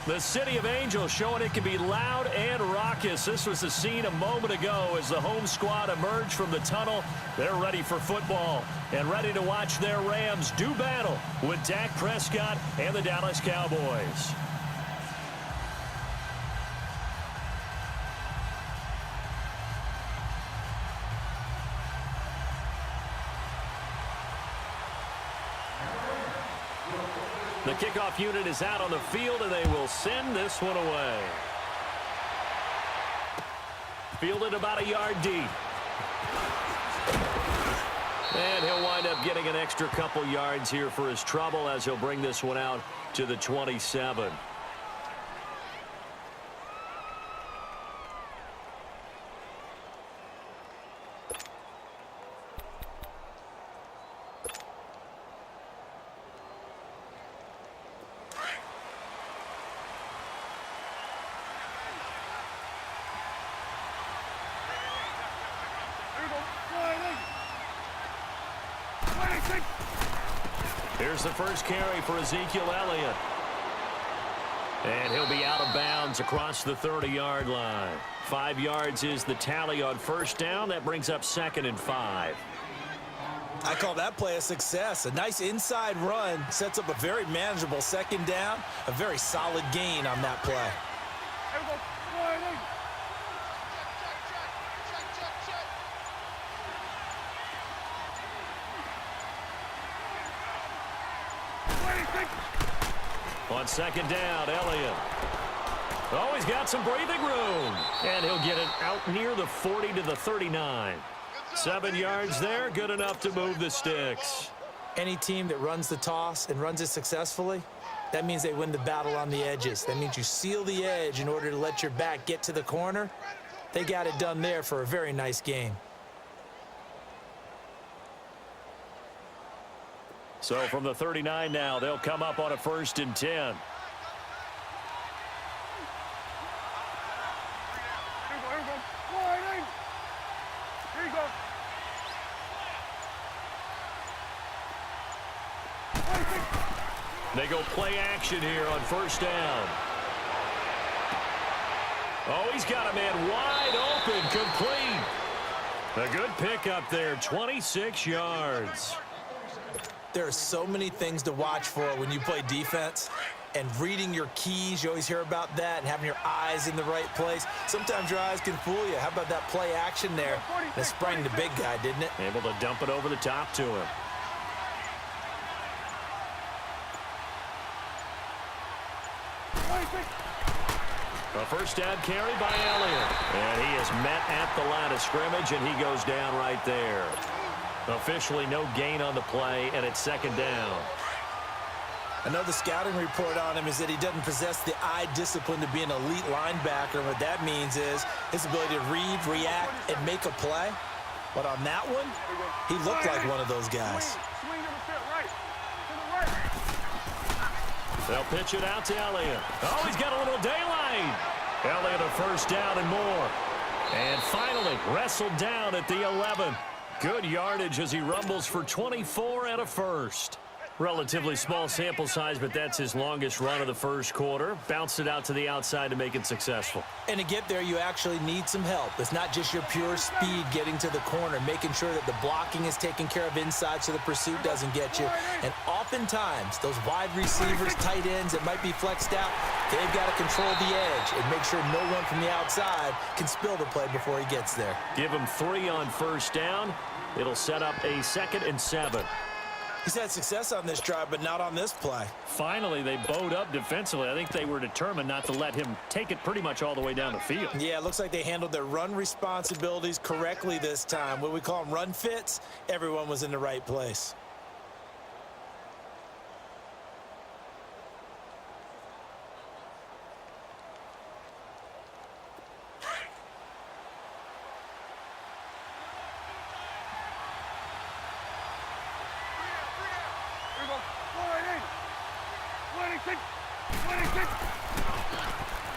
The City of Angels showing it can be loud and raucous. This was the scene a moment ago as the home squad emerged from the tunnel. They're ready for football and ready to watch their Rams do battle with Dak Prescott and the Dallas Cowboys. The kickoff unit is out on the field, and they will send this one away. Fielded about a yard deep. And he'll wind up getting an extra couple yards here for his trouble as he'll bring this one out to the 27. Here's the first carry for Ezekiel Elliott. And he'll be out of bounds across the 30-yard line. 5 yards is the tally on first down. That brings up 2nd and 5. I call that play a success. A nice inside run sets up a very manageable 2nd down. A very solid gain on that play. On 2nd down, Elliott. Oh, he's got some breathing room. And he'll get it out near the 40 to the 39. 7 yards there, good enough to move the sticks. Any team that runs the toss and runs it successfully, that means they win the battle on the edges. That means you seal the edge in order to let your back get to the corner. They got it done there for a very nice game. So from the 39 now, they'll come up on a 1st and 10. They go play action here on 1st down. Oh, he's got a man wide open, complete. A good pickup there, 26 yards. There are so many things to watch for when you play defense. And reading your keys, you always hear about that, and having your eyes in the right place. Sometimes your eyes can fool you. How about that play action there? And it sprang the big guy, didn't it? Able to dump it over the top to him. A 1st down carry by Elliott. And he is met at the line of scrimmage, and he goes down right there. Officially no gain on the play, and it's 2nd down. I know the scouting report on him is that he doesn't possess the eye discipline to be an elite linebacker. And what that means is his ability to read, react, and make a play. But on that one, he looked like one of those guys. They'll pitch it out to Elliott. Oh, he's got a little daylight. Elliott a 1st down and more. And finally wrestled down at the 11. Good yardage as he rumbles for 24 and a 1st. Relatively small sample size, but that's his longest run of the 1st quarter. Bounced it out to the outside to make it successful. And to get there, you actually need some help. It's not just your pure speed getting to the corner, making sure that the blocking is taken care of inside so the pursuit doesn't get you. And oftentimes, those wide receivers, tight ends that might be flexed out, they've got to control the edge and make sure no one from the outside can spill the play before he gets there. Give him 3 on 1st down. It'll set up a 2nd and 7. He's had success on this drive, but not on this play. Finally, they bowed up defensively. I think they were determined not to let him take it pretty much all the way down the field. Yeah, it looks like they handled their run responsibilities correctly this time. What we call them run fits, everyone was in the right place.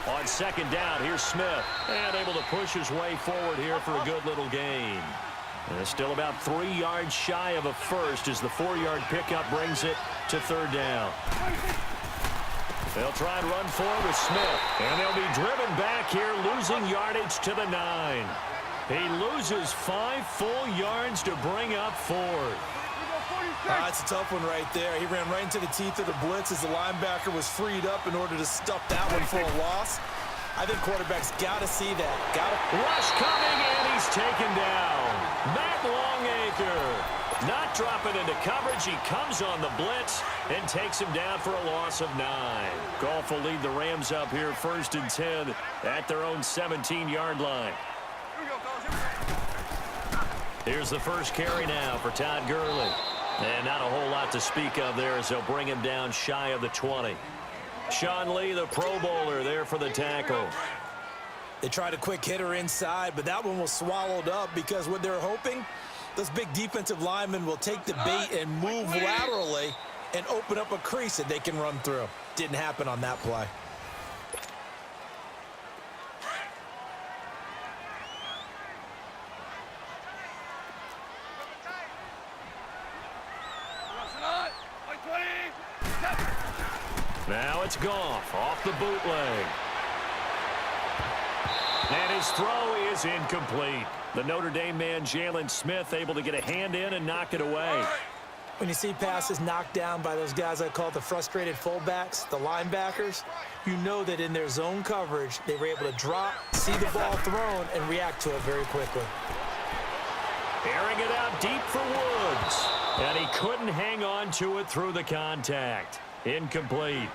On 2nd down, here's Smith. And able to push his way forward here for a good little gain. And it's still about 3 yards shy of a 1st as the 4-yard pickup brings it to 3rd down. They'll try and run forward with Smith. And they'll be driven back here, losing yardage to the 9. He loses 5 full yards to bring up 4. It's a tough one right there. He ran right into the teeth of the blitz as the linebacker was freed up in order to stuff that one for a loss. I think quarterbacks got to see that. Rush coming, and he's taken down. Matt Longacre not dropping into coverage. He comes on the blitz and takes him down for a loss of 9. Goff will lead the Rams up here 1st and 10 at their own 17-yard line. Here's the first carry now for Todd Gurley. And not a whole lot to speak of there as they'll bring him down shy of the 20. Sean Lee, the Pro Bowler, there for the tackle. They tried a quick hitter inside, but that one was swallowed up because what they're hoping, those big defensive linemen will take the bait and move laterally and open up a crease that they can run through. Didn't happen on that play. Now it's Goff off the bootleg. And his throw is incomplete. The Notre Dame man, Jalen Smith, able to get a hand in and knock it away. When you see passes knocked down by those guys I call the frustrated fullbacks, the linebackers, you know that in their zone coverage, they were able to drop, see the ball thrown, and react to it very quickly. Airing it out deep for Woods. And he couldn't hang on to it through the contact. Incomplete.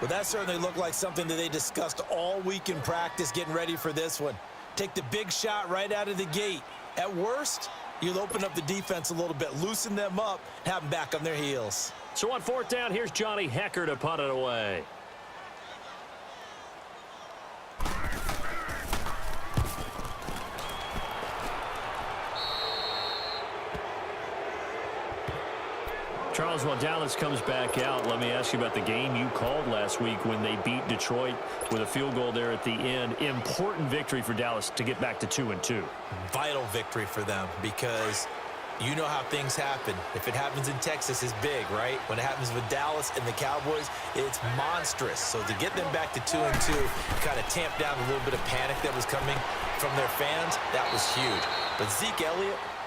Well, that certainly looked like something that they discussed all week in practice getting ready for this one. Take the big shot right out of the gate. At worst, you'll open up the defense a little bit, loosen them up, have them back on their heels. So on 4th down, here's Johnny Hecker to punt it away. Charles, while Dallas comes back out, let me ask you about the game you called last week when they beat Detroit with a field goal there at the end. Important victory for Dallas to get back to 2-2. Vital victory for them because you know how things happen. If it happens in Texas, it's big, right? When it happens with Dallas and the Cowboys, it's monstrous. So to get them back to 2-2, kind of tamp down a little bit of panic that was coming from their fans, that was huge. But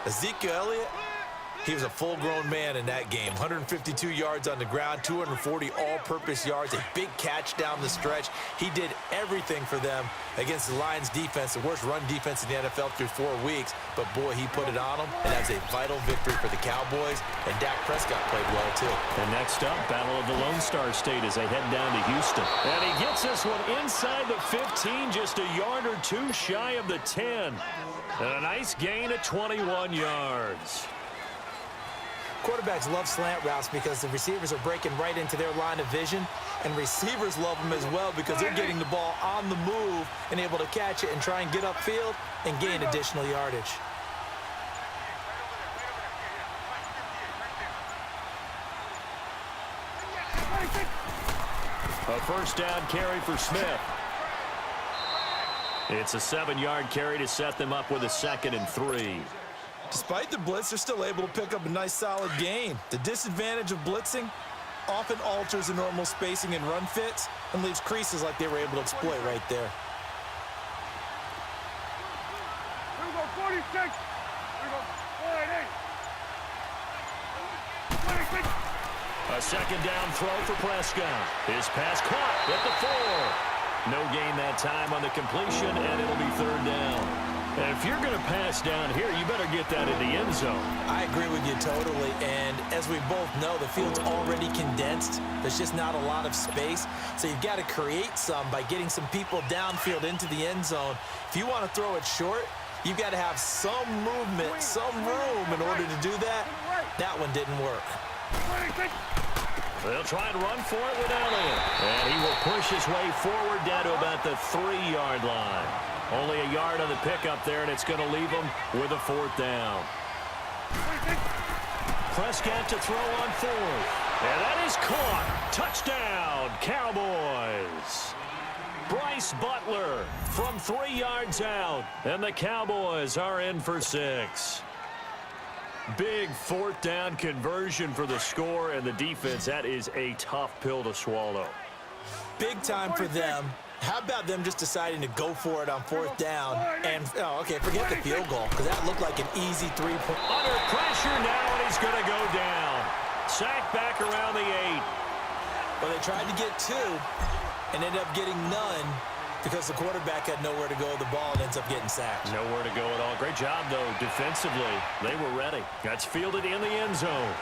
Ezekiel Elliott, he was a full-grown man in that game. 152 yards on the ground, 240 all-purpose yards, a big catch down the stretch. He did everything for them against the Lions defense, the worst run defense in the NFL through 4 weeks. But, boy, he put it on them, and that's a vital victory for the Cowboys. And Dak Prescott played well, too. And next up, Battle of the Lone Star State as they head down to Houston. And he gets this one inside the 15, just a yard or two shy of the 10. And a nice gain of 21 yards. Quarterbacks love slant routes because the receivers are breaking right into their line of vision, and receivers love them as well because they're getting the ball on the move and able to catch it and try and get upfield and gain additional yardage. A 1st down carry for Smith. It's a 7-yard carry to set them up with a 2nd and 3. Despite the blitz, they're still able to pick up a nice solid gain. The disadvantage of blitzing often alters the normal spacing and run fits and leaves creases like they were able to exploit right there. Here we go, 46. Here we go, 48. 26. A 2nd down throw for Prescott. His pass caught at the 4. No gain that time on the completion, and it'll be 3rd down. And if you're going to pass down here, you better get that in the end zone. I agree with you totally. And as we both know, the field's already condensed. There's just not a lot of space. So you've got to create some by getting some people downfield into the end zone. If you want to throw it short, you've got to have some movement, some room in order to do that. That one didn't work. They'll try and run for it with Elliott. And he will push his way forward down to about the 3-yard line. Only a yard on the pickup there, and it's going to leave him with a 4th down. Prescott to throw on 4th. And that is caught. Touchdown, Cowboys. Bryce Butler from 3 yards out, and the Cowboys are in for 6. Big 4th down conversion for the score, and the defense, that is a tough pill to swallow. big time for them. How about them just deciding to go for it on 4th down? And, okay, forget the field goal, because that looked like an easy 3-point. Under pressure now, and he's going to go down. Sacked back around the 8. Well, they tried to get 2 and ended up getting none because the quarterback had nowhere to go with the ball and ends up getting sacked. Nowhere to go at all. Great job, though, defensively. They were ready. That's fielded in the end zone.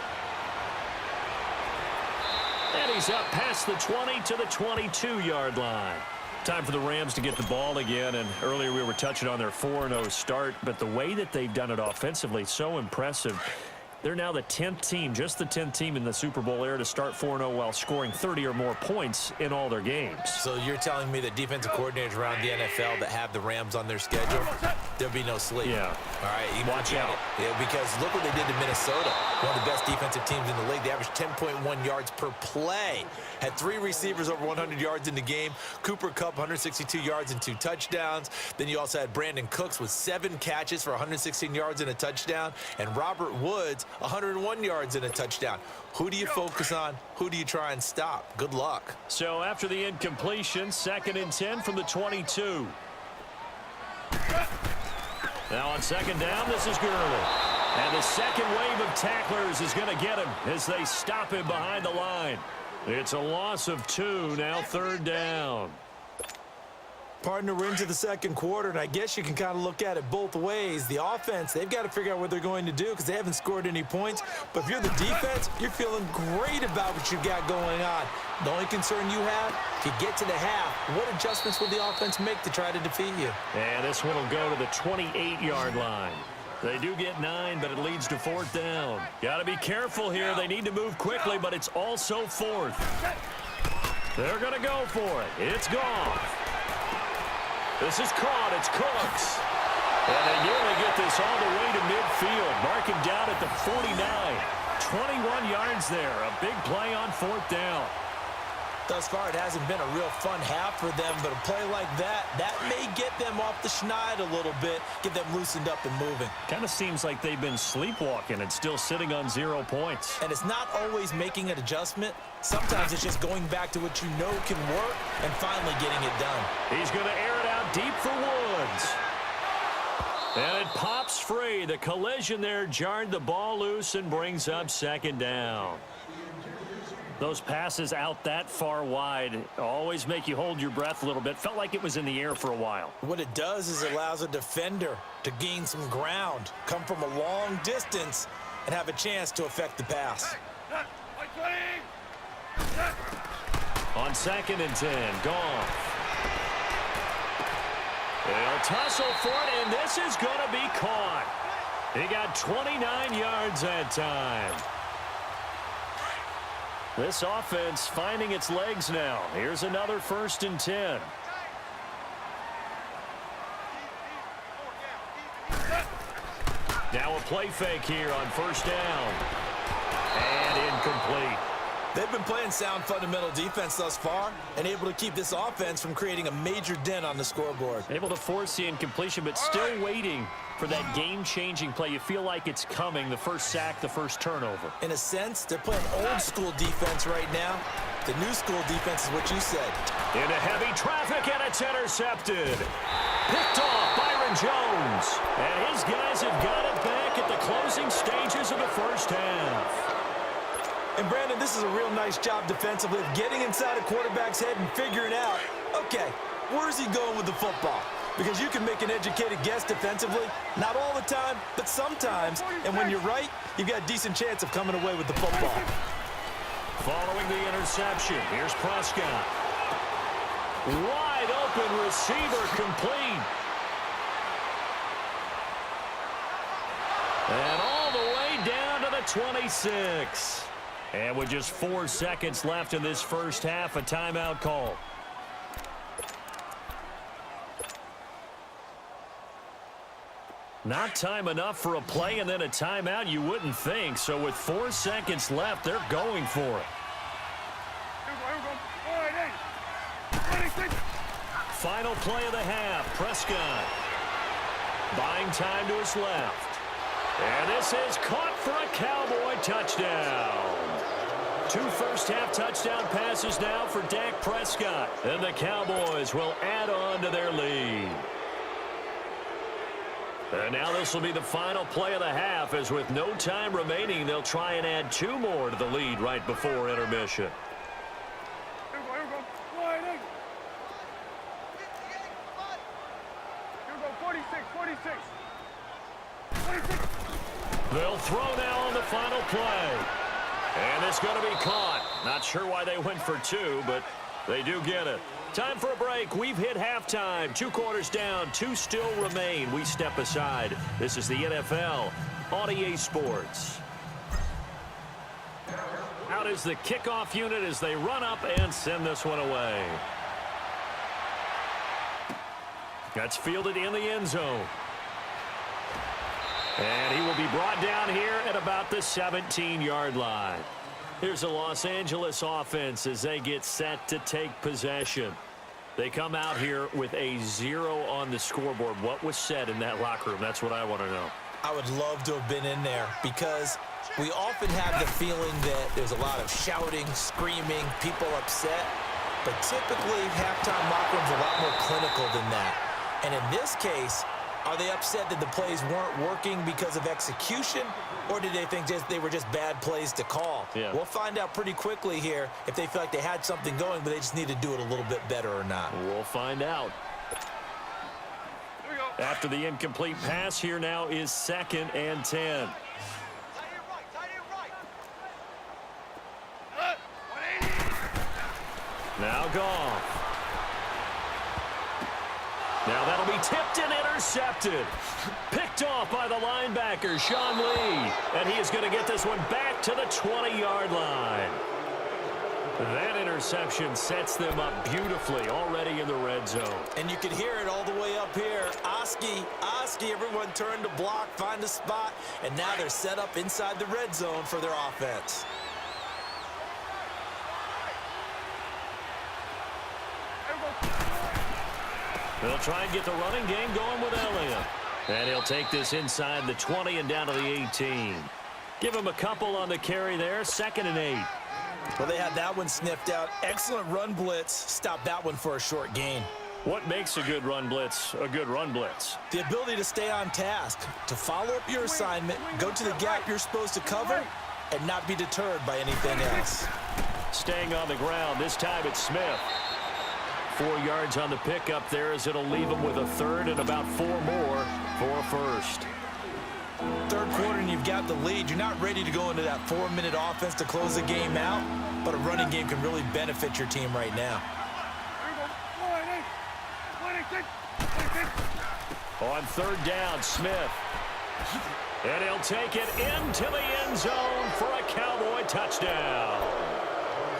And he's up past the 20 to the 22-yard line. Time for the Rams to get the ball again, and earlier we were touching on their 4-0 start, but the way that they've done it offensively, so impressive. They're now the 10th team, just the 10th team in the Super Bowl era to start 4-0 while scoring 30 or more points in all their games. So you're telling me that defensive coordinators around the NFL that have the Rams on their schedule, there'll be no sleep. Yeah. All right, you watch out. Yeah, because look what they did to Minnesota, one of the best defensive teams in the league. They averaged 10.1 yards per play. Had 3 receivers over 100 yards in the game. Cooper Kupp, 162 yards and 2 touchdowns. Then you also had Brandon Cooks with 7 catches for 116 yards and a touchdown. And Robert Woods, 101 yards and a touchdown. Who do you focus on? Who do you try and stop? Good luck. So after the incompletion, 2nd and 10 from the 22. Now on 2nd down, this is Gurley. And the second wave of tacklers is going to get him as they stop him behind the line. It's a loss of 2, now 3rd down. Partner, we're into the 2nd quarter, and I guess you can kind of look at it both ways. The offense, they've got to figure out what they're going to do because they haven't scored any points. But if you're the defense, you're feeling great about what you've got going on. The only concern you have, if you get to the half, what adjustments will the offense make to try to defeat you? And this one will go to the 28-yard line. They do get 9, but it leads to 4th down. Got to be careful here. They need to move quickly, but it's also 4th. They're going to go for it. It's gone. This is caught. It's Cooks. And they nearly get this all the way to midfield. Mark him down at the 49. 21 yards there. A big play on 4th down. Thus far, it hasn't been a real fun half for them, but a play like that may get them off the schneid a little bit, get them loosened up and moving. Kind of seems like they've been sleepwalking and still sitting on 0 points. And it's not always making an adjustment. Sometimes it's just going back to what you know can work and finally getting it done. He's going to air it out deep for Woods. And it pops free. The collision there jarred the ball loose and brings up 2nd down. Those passes out that far wide always make you hold your breath a little bit. Felt like it was in the air for a while. What it does is it allows a defender to gain some ground, come from a long distance, and have a chance to affect the pass. On 2nd and 10, Goff. They'll tussle for it, and this is going to be caught. He got 29 yards that time. This offense finding its legs now. Here's another 1st and 10. Now a play fake here on 1st down. And incomplete. They've been playing sound fundamental defense thus far and able to keep this offense from creating a major dent on the scoreboard. Able to force the incompletion, but still waiting for that game-changing play. You feel like it's coming, the first sack, the first turnover. In a sense, they're playing old-school defense right now. The new school defense is what you said. Into heavy traffic, and it's intercepted. Picked off Byron Jones. And his guys have got it back at the closing stages of the first half. And, Brandon, this is a real nice job defensively of getting inside a quarterback's head and figuring out, okay, where's he going with the football? Because you can make an educated guess defensively, not all the time, but sometimes. And when you're right, you've got a decent chance of coming away with the football. Following the interception, here's Prescott. Wide open receiver complete. And all the way down to the 26. And with just 4 seconds left in this first half, a timeout call. Not time enough for a play and then a timeout, you wouldn't think. So with 4 seconds left, they're going for it. Final play of the half, Prescott. Buying time to his left. And this is caught for a Cowboy touchdown. Two first-half touchdown passes now for Dak Prescott. And the Cowboys will add on to their lead. And now this will be the final play of the half, as with no time remaining, they'll try and add 2 more to the lead right before intermission. Here we go. Sliding. Here we go. 46, 46. 46. They'll throw now on the final play. And it's going to be caught. Not sure why they went for 2, but they do get it. Time for a break. We've hit halftime. 2 quarters down. 2 still remain. We step aside. This is the NFL on EA Sports. Out is the kickoff unit as they run up and send this one away. That's fielded in the end zone. And he will be brought down here at about the 17-yard line. Here's the Los Angeles offense as they get set to take possession. They come out here with a 0 on the scoreboard. What was said in that locker room? That's what I want to know. I would love to have been in there because we often have the feeling that there's a lot of shouting, screaming, people upset. But typically, halftime locker rooms are a lot more clinical than that. And in this case, are they upset that the plays weren't working because of execution, or did they think they were just bad plays to call? Yeah. We'll find out pretty quickly here if they feel like they had something going, but they just need to do it a little bit better or not. We'll find out. Here we go. After the incomplete pass, here now is 2nd and 10. Now Goff. Now that'll be tipped and intercepted. Picked off by the linebacker, Sean Lee. And he is going to get this one back to the 20-yard line. That interception sets them up beautifully already in the red zone. And you can hear it all the way up here. Oski, everyone turned to block, find a spot, and now they're set up inside the red zone for their offense. They'll try and get the running game going with Elliott. And he'll take this inside the 20 and down to the 18. Give him a couple on the carry there. 2nd and 8. Well, they had that one sniffed out. Excellent run blitz. Stop that one for a short gain. What makes a good run blitz a good run blitz? The ability to stay on task, to follow up your assignment, go to the gap you're supposed to cover, and not be deterred by anything else. Staying on the ground. This time it's Smith. 4 yards on the pickup there as it'll leave him with a 3rd and about 4 more for a first. 3rd quarter and you've got the lead. You're not ready to go into that 4-minute offense to close the game out, but a running game can really benefit your team right now. On 3rd down, Smith. And he'll take it into the end zone for a Cowboy touchdown.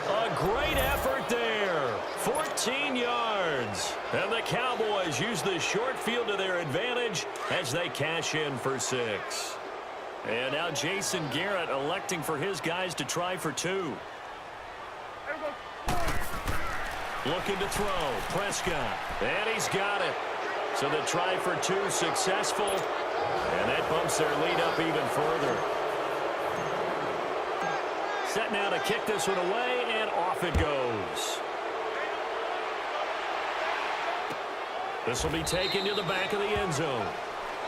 A great effort there. 14 yards. And the Cowboys use the short field to their advantage as they cash in for 6. And now Jason Garrett electing for his guys to try for 2. Looking to throw. Prescott. And he's got it. So the try for 2 successful. And that bumps their lead up even further. Set now to kick this one away, and off it goes. This will be taken to the back of the end zone.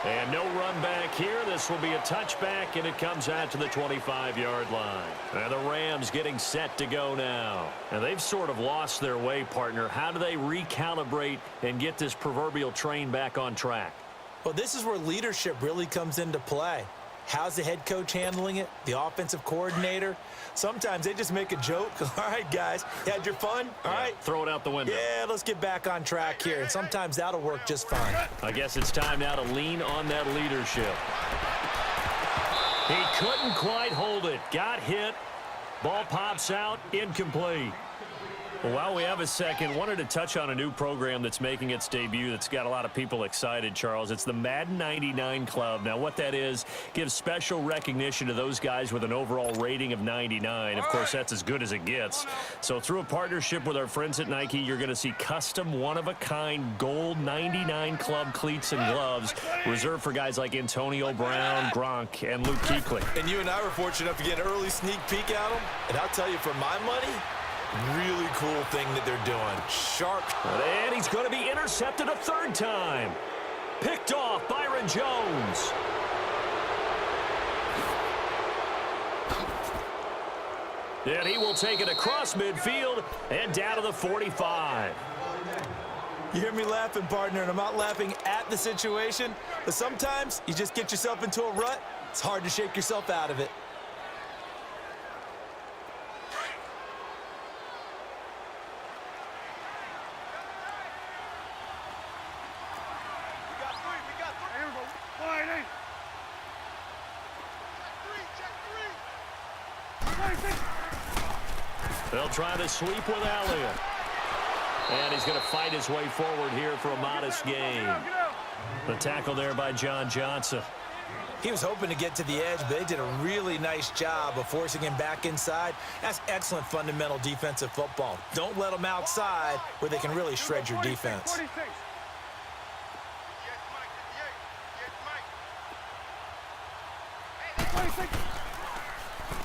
And no run back here. This will be a touchback, and it comes out to the 25-yard line. And the Rams getting set to go now. And they've sort of lost their way, partner. How do they recalibrate and get this proverbial train back on track? Well, this is where leadership really comes into play. How's the head coach handling it? The offensive coordinator? Sometimes they just make a joke. All right, guys, you had your fun? All right. Throw it out the window. Yeah, let's get back on track here. And sometimes that'll work just fine. I guess it's time now to lean on that leadership. He couldn't quite hold it. Got hit. Ball pops out. Incomplete. Well, while we have a second, wanted to touch on a new program that's making its debut that's got a lot of people excited, Charles. It's the Madden 99 Club. Now, what that is, gives special recognition to those guys with an overall rating of 99. Of course, that's as good as it gets. So through a partnership with our friends at Nike, you're going to see custom one-of-a-kind gold 99 Club cleats and gloves reserved for guys like Antonio Brown, Gronk, and Luke Kuechly. And you and I were fortunate enough to get an early sneak peek at them. And I'll tell you, for my money, really cool thing that they're doing. Sharp. And he's going to be intercepted a third time. Picked off Byron Jones. And he will take it across midfield and down to the 45. You hear me laughing, partner, and I'm not laughing at the situation, but sometimes you just get yourself into a rut. It's hard to shake yourself out of it. They'll try to sweep with Elliott. And he's going to fight his way forward here for a modest gain. The tackle there by John Johnson. He was hoping to get to the edge, but they did a really nice job of forcing him back inside. That's excellent fundamental defensive football. Don't let them outside where they can really shred your defense.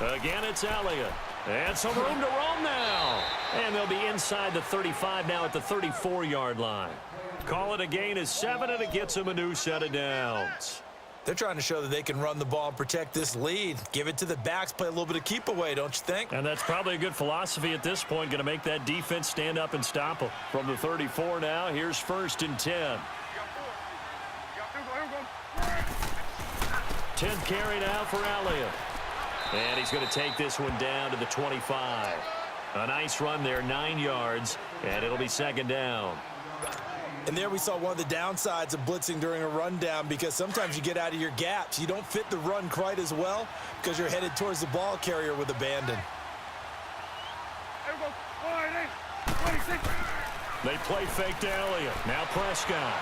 Again, it's Elliott. And some room to roam now. And they'll be inside the 35 now at the 34-yard line. Call it a gain of 7, and it gets them a new set of downs. They're trying to show that they can run the ball and protect this lead. Give it to the backs, play a little bit of keep away, don't you think? And that's probably a good philosophy at this point, going to make that defense stand up and stop them. From the 34 now, here's 1st and 10. 10th carry now for Elliott. And he's going to take this one down to the 25. A nice run there, 9 yards, and it'll be 2nd down. And there we saw one of the downsides of blitzing during a rundown, because sometimes you get out of your gaps. You don't fit the run quite as well because you're headed towards the ball carrier with abandon. They play fake to Elliott. Now Prescott.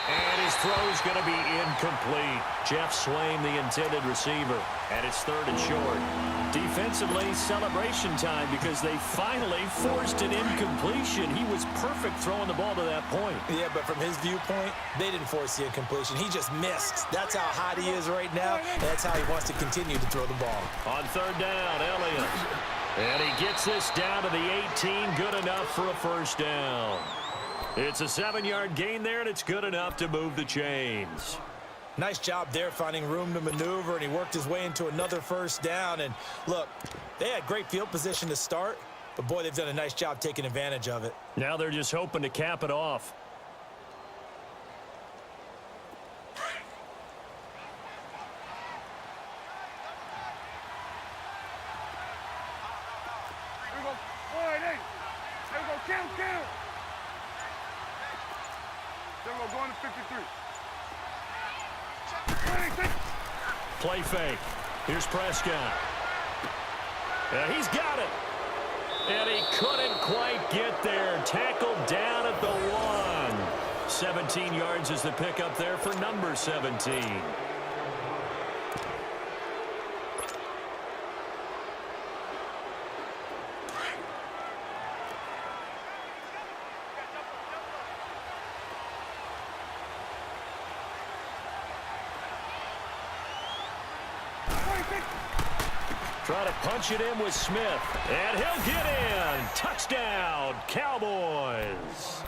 And his throw is going to be incomplete. Jeff Swain, the intended receiver. And it's 3rd and short. Defensively, celebration time because they finally forced an incompletion. He was perfect throwing the ball to that point. Yeah, but from his viewpoint, they didn't force the incompletion. He just missed. That's how hot he is right now. And that's how he wants to continue to throw the ball. On 3rd down, Elliott. And he gets this down to the 18. Good enough for a 1st down. It's a 7-yard gain there, and it's good enough to move the chains. Nice job there finding room to maneuver, and he worked his way into another 1st down. And look, they had great field position to start, but boy, they've done a nice job taking advantage of it. Now they're just hoping to cap it off. Going to 53. Play fake. Here's Prescott. And he's got it. And he couldn't quite get there. Tackled down at the 1. 17 yards is the pickup there for number 17. Try to punch it in with Smith. And he'll get in. Touchdown, Cowboys.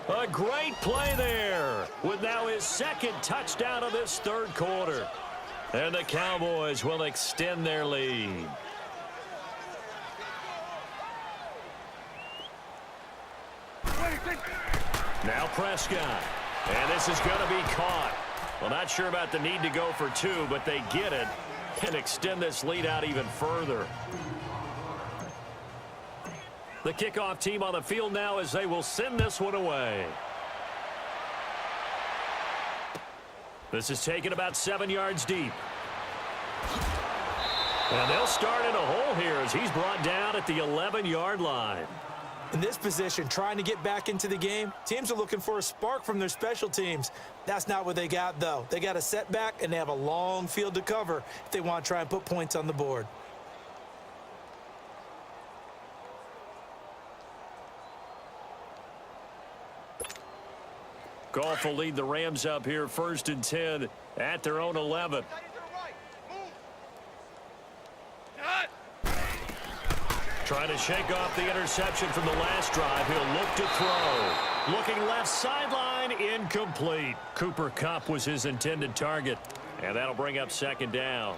A great play there with now his 2nd touchdown of this 3rd quarter. And the Cowboys will extend their lead. Now Prescott. And this is going to be caught. Well, not sure about the need to go for 2, but they get it. And extend this lead out even further. The kickoff team on the field now as they will send this one away. This is taken about 7 yards deep. And they'll start in a hole here as he's brought down at the 11-yard line. In this position, trying to get back into the game, teams are looking for a spark from their special teams. That's not what they got, though. They got a setback, and they have a long field to cover if they want to try and put points on the board. Goff will lead the Rams up here 1st and 10 at their own 11. Trying to shake off the interception from the last drive. He'll look to throw. Looking left sideline, incomplete. Cooper Kupp was his intended target. And that'll bring up 2nd down.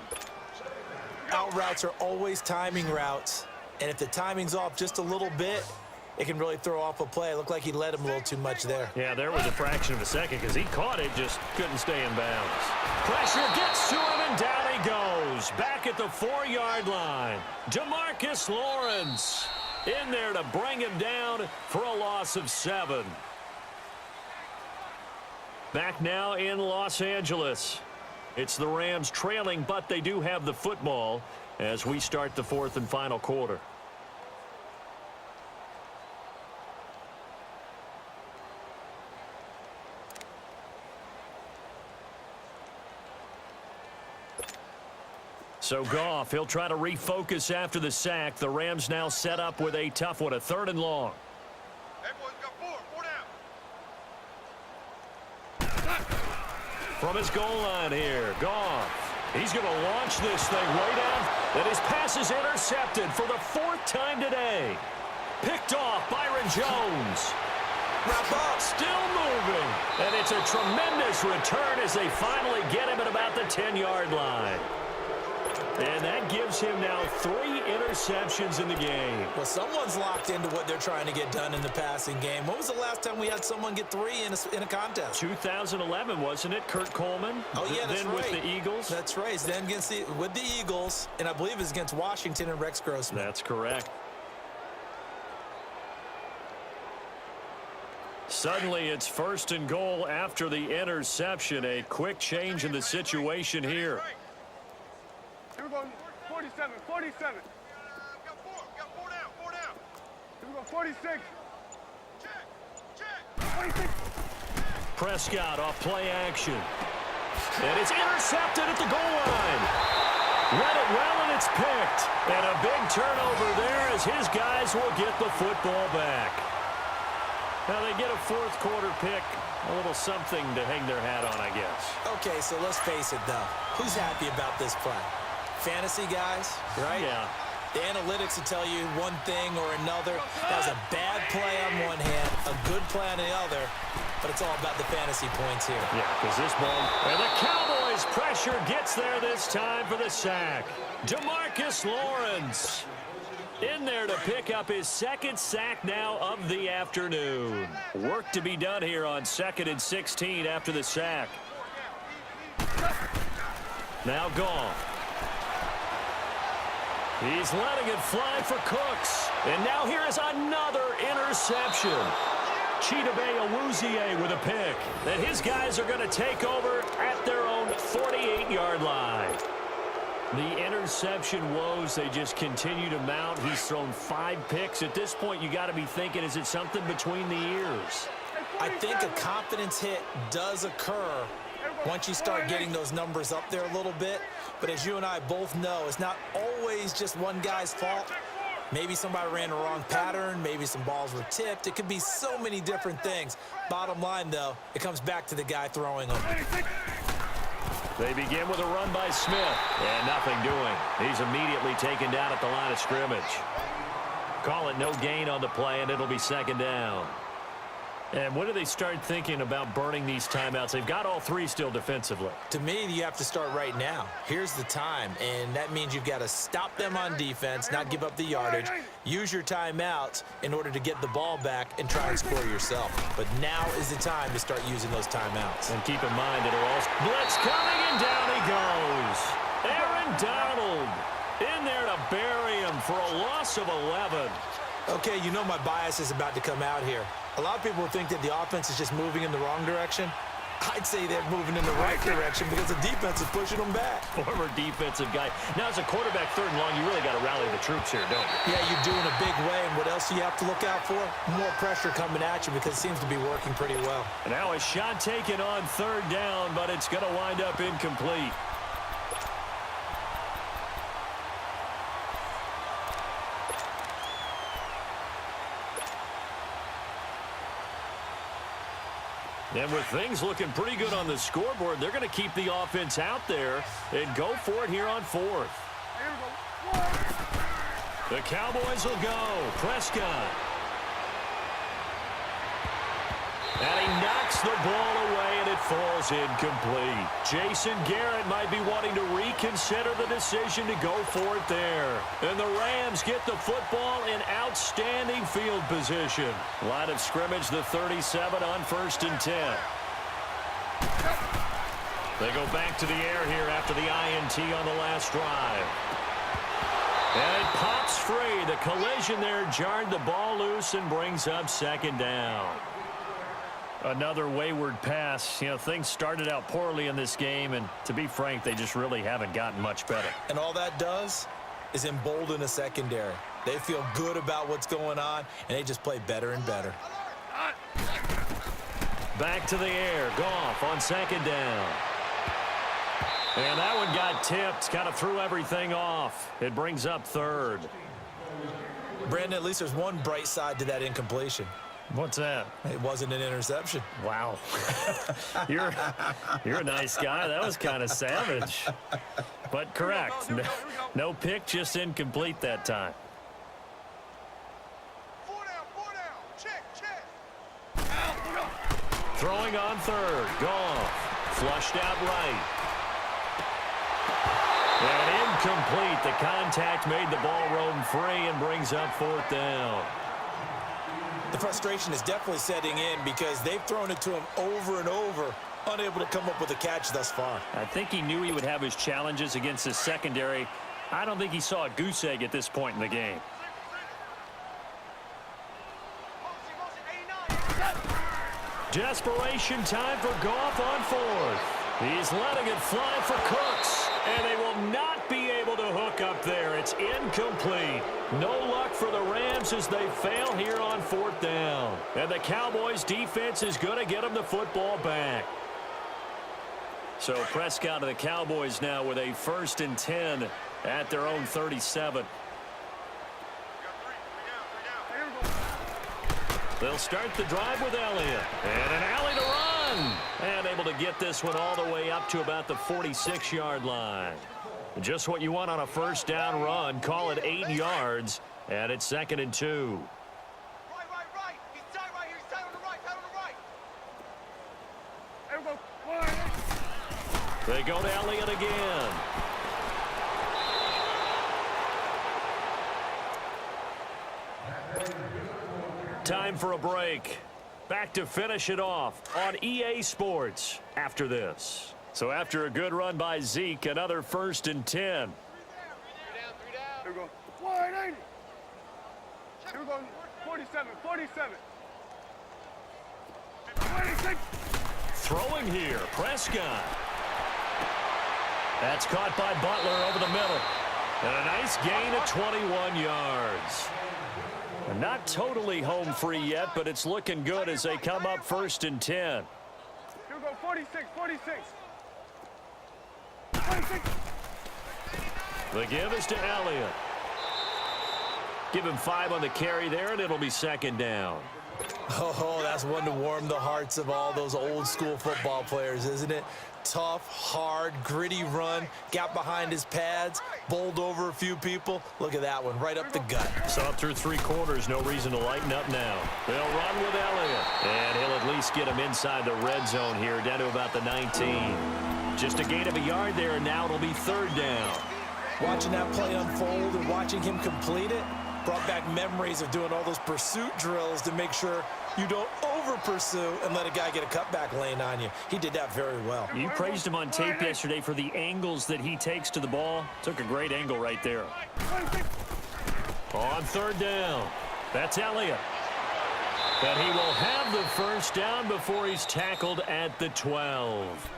Out routes are always timing routes. And if the timing's off just a little bit, it can really throw off a play. It looked like he led him a little too much there. Yeah, there was a fraction of a second because he caught it, just couldn't stay in bounds. Pressure gets to him, and down he goes. Back at the 4-yard line. DeMarcus Lawrence in there to bring him down for a loss of 7. Back now in Los Angeles. It's the Rams trailing, but they do have the football as we start the 4th and final quarter. So Goff, he'll try to refocus after the sack. The Rams now set up with a tough one, a 3rd and long. Hey, boys, got four down. From his goal line here, Goff. He's going to launch this thing way down. And his pass is intercepted for the 4th time today. Picked off Byron Jones. Wrap up. Still moving. And it's a tremendous return as they finally get him at about the 10-yard line. And that gives him now 3 interceptions in the game. Well, someone's locked into what they're trying to get done in the passing game. When was the last time we had someone get 3 in a contest? 2011, wasn't it? Kurt Coleman? Oh, yeah, that's then right. with the Eagles? That's right. Then with the Eagles, and I believe it was against Washington and Rex Grossman. That's correct. Suddenly, it's 1st and goal after the interception. A quick change in the situation here. Here we go, 47. Got four down. Here we go, 46. Check. 26. Prescott off play action. And it's intercepted at the goal line. Read it well, and it's picked. And a big turnover there as his guys will get the football back. Now they get a 4th quarter pick. A little something to hang their hat on, I guess. Okay, so let's face it, though. Who's happy about this play? Fantasy guys, right? Yeah. The analytics will tell you one thing or another. That was a bad play on one hand, a good play on the other, but it's all about the fantasy points here. Yeah, because this ball, and the Cowboys' pressure gets there this time for the sack. DeMarcus Lawrence in there to pick up his 2nd sack now of the afternoon. Work to be done here on 2nd and 16 after the sack. Now Goff. He's letting it fly for Cooks. And now here is another interception. Chidobe Awuzie with a pick. And his guys are going to take over at their own 48-yard line. The interception woes, they just continue to mount. He's thrown 5 picks. At this point, you got to be thinking, is it something between the ears? I think a confidence hit does occur once you start getting those numbers up there a little bit. But as you and I both know, it's not always just one guy's fault. Maybe somebody ran the wrong pattern. Maybe some balls were tipped. It could be so many different things. Bottom line, though, it comes back to the guy throwing them. They begin with a run by Smith. And nothing doing. He's immediately taken down at the line of scrimmage. Call it no gain on the play, and it'll be 2nd down. And when do they start thinking about burning these timeouts? They've got all 3 still defensively. To me, you have to start right now. Here's the time, and that means you've got to stop them on defense, not give up the yardage, use your timeouts in order to get the ball back and try and score yourself. But now is the time to start using those timeouts. And keep in mind that blitz coming, and down he goes. Aaron Donald in there to bury him for a loss of 11. Okay, you know my bias is about to come out here. A lot of people think that the offense is just moving in the wrong direction. I'd say they're moving in the right direction because the defense is pushing them back. Former defensive guy. Now, as a quarterback, 3rd and long, you really got to rally the troops here, don't you? Yeah, you do in a big way. And what else do you have to look out for? More pressure coming at you because it seems to be working pretty well. And now a shot taken on 3rd down, but it's going to wind up incomplete. And with things looking pretty good on the scoreboard, they're going to keep the offense out there and go for it here on 4th. The Cowboys will go. Prescott. And he knocks the ball away, and it falls incomplete. Jason Garrett might be wanting to reconsider the decision to go for it there. And the Rams get the football in outstanding field position. Line of scrimmage, the 37 on 1st and 10. They go back to the air here after the INT on the last drive. And it pops free. The collision there jarred the ball loose and brings up 2nd down. Another wayward pass. You know, things started out poorly in this game, and to be frank, they just really haven't gotten much better. And all that does is embolden a secondary. They feel good about what's going on, and they just play better and better. Back to the air. Goff on 2nd down. And that one got tipped. Kind of threw everything off. It brings up 3rd. Brandon, at least there's one bright side to that incompletion. What's that? It wasn't an interception. Wow. You're a nice guy. That was kind of savage. But correct. No pick, just incomplete that time. 4 down. Check. Throwing on 3rd. Goff. Flushed out right. And incomplete. The contact made the ball roam free and brings up 4th down. The frustration is definitely setting in because they've thrown it to him over and over, unable to come up with a catch thus far. I think he knew he would have his challenges against his secondary. I don't think he saw a goose egg at this point in the game. Desperation time for Goff on 4th. He's letting it fly for Cooks, and they will not be able to hook up there. It's incomplete. No luck for the Rams as they fail here on 4th down. And the Cowboys defense is going to get them the football back. So Prescott of the Cowboys now with a 1st and 10 at their own 37. They'll start the drive with Elliott. And an alley to run. And able to get this one all the way up to about the 46-yard line. Just what you want on a 1st down run. Call it 8 yards. And it's 2nd and 2. Right. He's tight right here. He's tight on the right. They go to Elliott again. Time for a break. Back to finish it off on EA Sports after this. So after a good run by Zeke, another 1st and 10. 3 down. Here we go. 180. Here we go. 47. 26. Throwing here, Prescott. That's caught by Butler over the middle. And a nice gain of 21 yards. Not totally home free yet, but it's looking good as they come up 1st and 10. Here we go. 46. The give is to Elliott. Give him 5 on the carry there, and it'll be 2nd down. Oh, that's one to warm the hearts of all those old school football players, isn't it? Tough, hard, gritty run, got behind his pads, bowled over a few people. Look at that one, right up the gut. So up through 3 quarters, no reason to lighten up now. They'll run with Elliott. And he'll at least get him inside the red zone here, down to about the 19. Just a gain of a yard there, and now it'll be 3rd down. Watching that play unfold and watching him complete it brought back memories of doing all those pursuit drills to make sure you don't over-pursue and let a guy get a cutback lane on you. He did that very well. You praised him on tape yesterday for the angles that he takes to the ball. Took a great angle right there. On 3rd down, that's Elliott. And he will have the first down before he's tackled at the 12.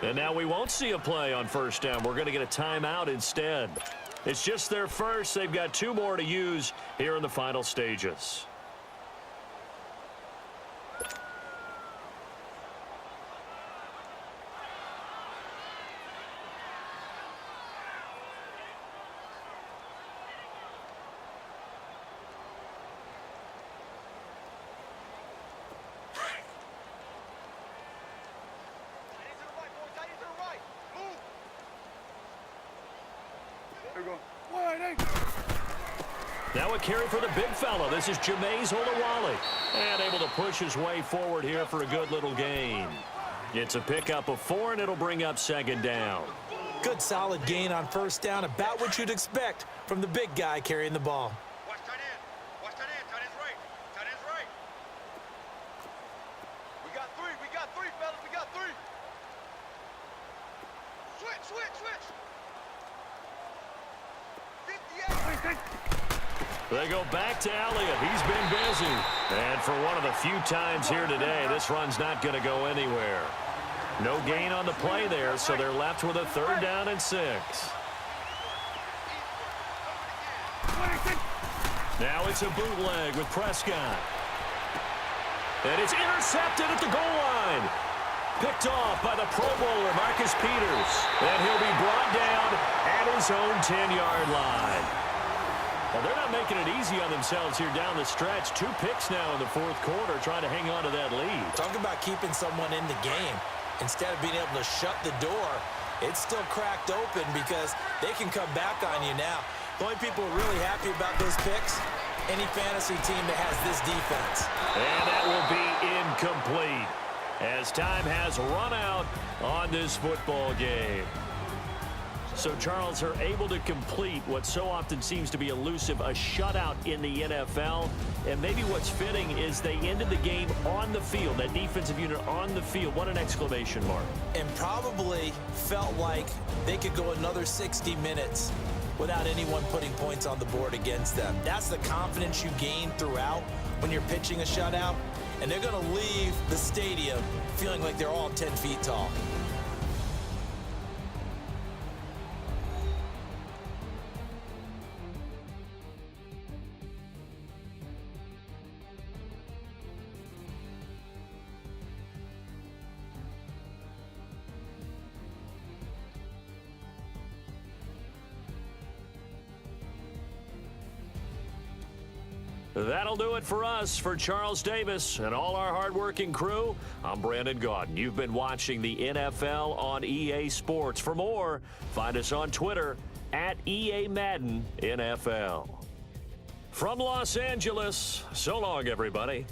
And now we won't see a play on first down. We're going to get a timeout instead. It's just their first. They've got 2 more to use here in the final stages. Now a carry for the big fella. This is Jameis Olawale. And able to push his way forward here for a good little gain. It's a pickup of 4, and it'll bring up second down. Good solid gain on first down. About what you'd expect from the big guy carrying the ball. Watch tight end. Watch tight end. Tight end's right. Tight end's right. We got 3, fellas. We got 3. Switch. 58. They go back to Elliott. He's been busy. And for one of the few times here today, this run's not going to go anywhere. No gain on the play there, so they're left with a 3rd down and 6. Now it's a bootleg with Prescott. And it's intercepted at the goal line. Picked off by the Pro Bowler, Marcus Peters. And he'll be brought down at his own 10-yard line. Well, they're not making it easy on themselves here down the stretch. 2 picks now in the 4th quarter, trying to hang on to that lead. Talk about keeping someone in the game. Instead of being able to shut the door, it's still cracked open because they can come back on you now. The only people really happy about those picks, any fantasy team that has this defense. And that will be incomplete as time has run out on this football game. So, Charles, are able to complete what so often seems to be elusive, a shutout in the NFL. And maybe what's fitting is they ended the game on the field, that defensive unit on the field. What an exclamation mark. And probably felt like they could go another 60 minutes without anyone putting points on the board against them. That's the confidence you gain throughout when you're pitching a shutout. And they're going to leave the stadium feeling like they're all 10 feet tall. That'll do it for us. For Charles Davis and all our hardworking crew, I'm Brandon Gaudin. You've been watching the NFL on EA Sports. For more, find us on Twitter at EA Madden NFL. From Los Angeles, so long, everybody.